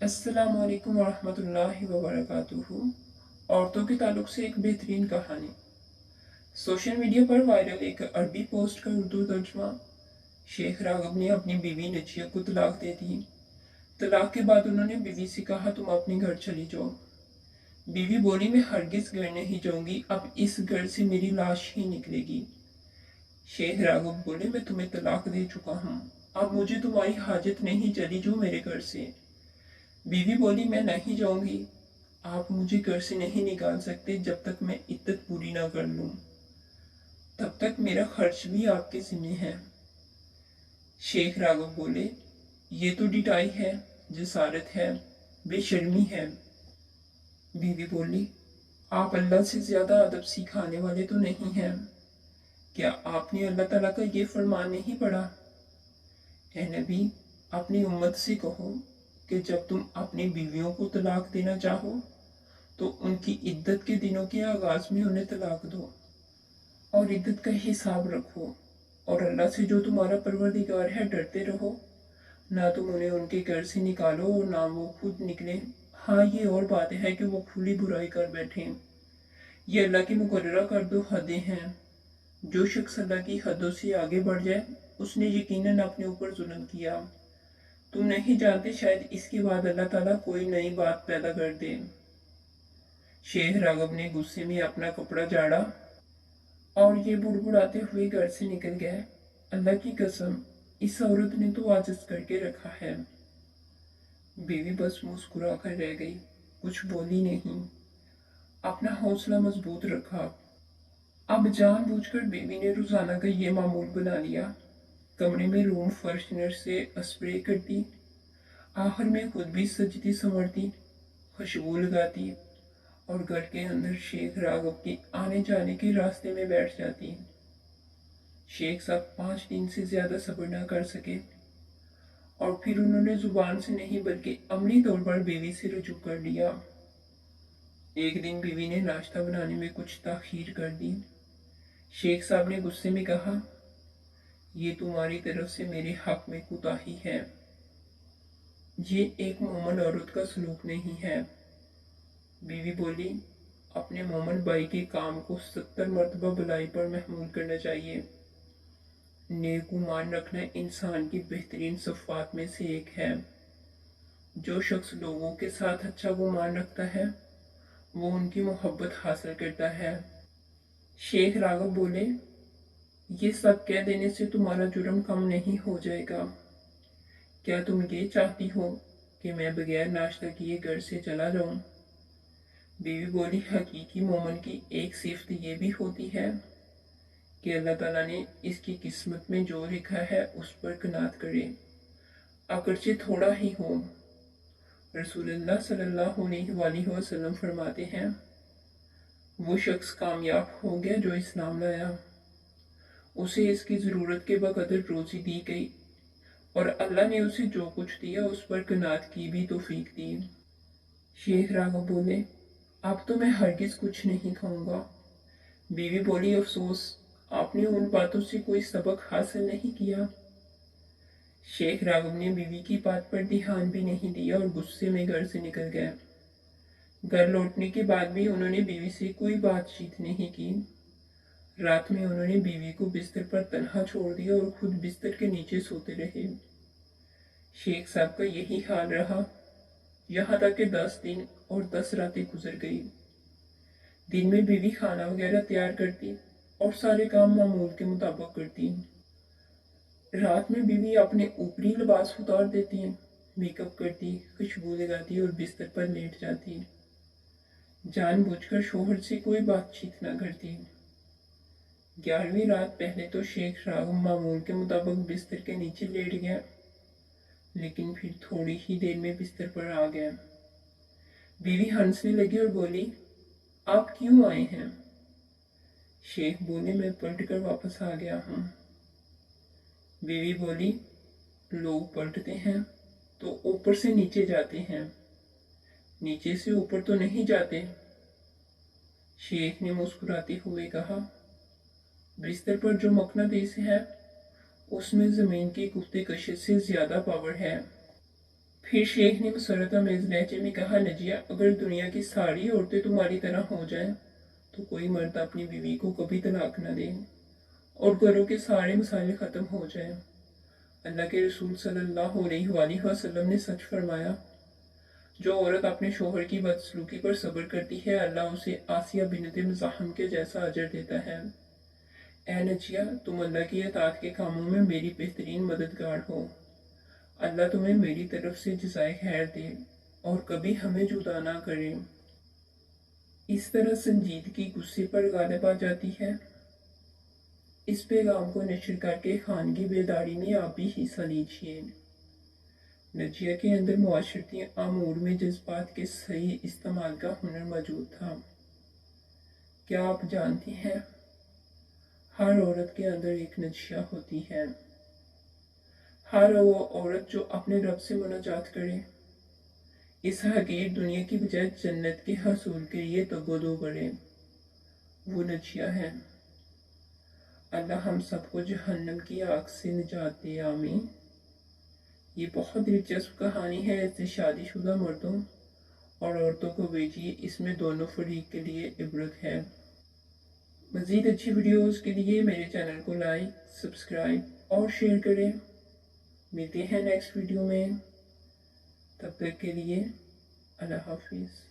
अस्सलाम वालेकुम वरहमतुल्लाहि वबरकातुहू। औरतों के ताल्लुक से एक बेहतरीन कहानी। सोशल मीडिया पर वायरल एक अरबी पोस्ट का उर्दू तर्जमा। शेख राघव ने अपनी बीवी नचिया को तलाक दे दी। तलाक के बाद उन्होंने बीवी से कहा, तुम अपने घर चली जाओ। बीवी बोली, मैं हरगिज घर नहीं जाऊंगी, अब इस घर से मेरी लाश ही निकलेगी। शेख राघव बोले, मैं तुम्हें तलाक दे चुका हूँ, अब मुझे तुम्हारी हाजत नहीं, चली जाओ मेरे घर से। बीवी बोली, मैं नहीं जाऊंगी, आप मुझे घर से नहीं निकाल सकते जब तक मैं इद्दत पूरी ना कर लूं। तब तक मेरा खर्च भी आपके जिम्मे है। शेख राघव बोले, ये तो डिटाई है, जसारत है, बेशर्मी है। बीवी बोली, आप अल्लाह से ज्यादा अदब सिखाने वाले तो नहीं हैं। क्या आपने अल्लाह ताला का ये फरमान नहीं पढ़ा? ए नबी, अपनी उम्मत से कहो कि जब तुम अपनी बीवियों को तलाक देना चाहो तो उनकी इद्दत के दिनों के आगाज में उन्हें तलाक दो और इद्दत का हिसाब रखो, और अल्लाह से जो तुम्हारा परवरदिगार है डरते रहो। ना तुम उन्हें उनके घर से निकालो और ना वो खुद निकले। हाँ, ये और बात है कि वो खुली बुराई कर बैठे। ये अल्लाह की मुकर्ररा कर दो हदें हैं। जो शख्स अल्लाह की हदों से आगे बढ़ जाए उसने यकीनन अपने ऊपर जुल्म किया। तुम नहीं जानते, शायद इसके बाद अल्लाह ताला कोई नई बात पैदा कर दे। शेख राघव ने गुस्से में अपना कपड़ा झाड़ा और ये बुड़बुड़ाते हुए घर से निकल गए। अल्लाह की कसम, इस औरत ने तो आजिज़ करके रखा है। बीवी बस मुस्कुरा कर रह गई, कुछ बोली नहीं, अपना हौसला मजबूत रखा। अब जानबूझकर बीवी ने रोजाना का ये मामूल बना लिया। कमरे में रूम फ्रेशनर से स्प्रे करती, आखिर में खुद भी सजती संवरती, खुशबू लगाती और घर के अंदर शेख राघव के आने जाने के रास्ते में बैठ जाती। शेख साहब 5 दिन से ज्यादा सब्र न कर सके और फिर उन्होंने जुबान से नहीं बल्कि अमली तौर पर बीवी से रुजू कर लिया। एक दिन बीवी ने नाश्ता बनाने में कुछ ताखीर कर दी। शेख साहब ने गुस्से में कहा, ये तुम्हारी तरफ से मेरे हक में कोताही है, ये एक मोमन औरत का सलूक नहीं है। बीवी बोली, अपने मोमन भाई के काम को 70 मरतबा भलाई पर महमूल करना चाहिए। नेक गुमान रखना इंसान की बेहतरीन सफ़ात में से एक है। जो शख्स लोगों के साथ अच्छा गुमान रखता है वो उनकी मोहब्बत हासिल करता है। शेख राघव बोले, ये सब कह देने से तुम्हारा जुर्म कम नहीं हो जाएगा। क्या तुम ये चाहती हो कि मैं बगैर नाश्ता किए घर से चला जाऊं? बीवी बोली, हकीकी मोमन की एक सिफ्त ये भी होती है कि अल्लाह ताला ने इसकी किस्मत में जो लिखा है उस पर कनात करे, अगरचे थोड़ा ही हो। रसूलुल्लाह सल्लल्लाहु अलैहि वसल्लम फरमाते हैं, वो शख्स कामयाब हो गया जो इस्लाम लाया, उसे इसकी ज़रूरत के बकदर रोज़ी दी गई और अल्लाह ने उसे जो कुछ दिया उस पर कनात की भी तौफीक दी। शेख राघव बोले, अब तो मैं हरगिज कुछ नहीं खाऊंगा। बीवी बोली, अफसोस, आपने उन बातों से कोई सबक हासिल नहीं किया। शेख राघव ने बीवी की बात पर ध्यान भी नहीं दिया और गुस्से में घर से निकल गए। घर लौटने के बाद भी उन्होंने बीवी से कोई बातचीत नहीं की। रात में उन्होंने बीवी को बिस्तर पर तन्हा छोड़ दिया और खुद बिस्तर के नीचे सोते रहे। शेख साहब का यही हाल रहा, यहाँ तक कि 10 दिन और 10 रातें गुजर गई। दिन में बीवी खाना वगैरह तैयार करती और सारे काम मामूल के मुताबिक करती। रात में बीवी अपने ऊपरी लिबास उतार देती, मेकअप करती, खुशबू लगाती और बिस्तर पर लेट जाती। जानबूझकर शोहर से कोई बातचीत न करती। 11वीं रात पहले तो शेख राघव मामूल के मुताबिक बिस्तर के नीचे लेट गया, लेकिन फिर थोड़ी ही देर में बिस्तर पर आ गया। बीवी हंसने लगी और बोली, आप क्यों आए हैं? शेख बोले, मैं पलट कर वापस आ गया हूँ। बीवी बोली, लोग पलटते हैं तो ऊपर से नीचे जाते हैं, नीचे से ऊपर तो नहीं जाते। शेख ने मुस्कुराते हुए कहा, बिस्तर पर जो मकनातीस है उसमें जमीन की कुफ्ते कशिश से ज्यादा पावर है। پھر شیخ نے مسرت آمیز لہجے میں کہا، نجیہ، اگر دنیا کی ساری عورتیں تمہاری طرح ہو جائیں تو کوئی مرد اپنی بیوی کو کبھی طلاق نہ دے اور گھروں کے سارے مسائل ختم ہو جائیں۔ اللہ کے رسول صلی اللہ علیہ وآلہ وسلم نے سچ فرمایا، جو عورت اپنے شوہر کی بدسلوکی پر صبر کرتی ہے اللہ اسے آسیہ بنت مزاحم کے جیسا اجر دیتا ہے۔ اے نجیہ، تم اللہ کی اطاعت کے کاموں میں میری بہترین مددگار ہو۔ اللہ تمہیں میری طرف سے جزائے خیر دے اور کبھی ہمیں جدا نہ کرے۔ اس طرح سنجیدگی غصے پر غالب آ جاتی ہے۔ اس پیغام کو نشر کر کے خانگی بیداری میں آپ بھی حصہ لیجیے۔ نجیہ کے اندر معاشرتی امور میں جذبات کے صحیح استعمال کا ہنر موجود تھا۔ کیا آپ جانتی ہیں، ہر عورت کے اندر ایک نجیہ ہوتی ہے۔ ہر وہ عورت جو اپنے رب سے مناجات کرے، اس حقیر دنیا کی بجائے جنت کے حصول کے لیے تگ و دو کرے، وہ نجیہ ہے۔ اللہ ہم سب کو جہنم کی آگ سے نجات دے، آمین۔ یہ بہت دلچسپ کہانی ہے، اس سے شادی شدہ مردوں اور عورتوں کو بھیجیے، اس میں دونوں فریق کے لیے عبرت ہے۔ مزید اچھی ویڈیوز کے لیے میرے چینل کو لائک، سبسکرائب اور شیئر کریں۔ ملتے ہیں نیکسٹ ویڈیو میں، تب تک کے لیے اللہ حافظ۔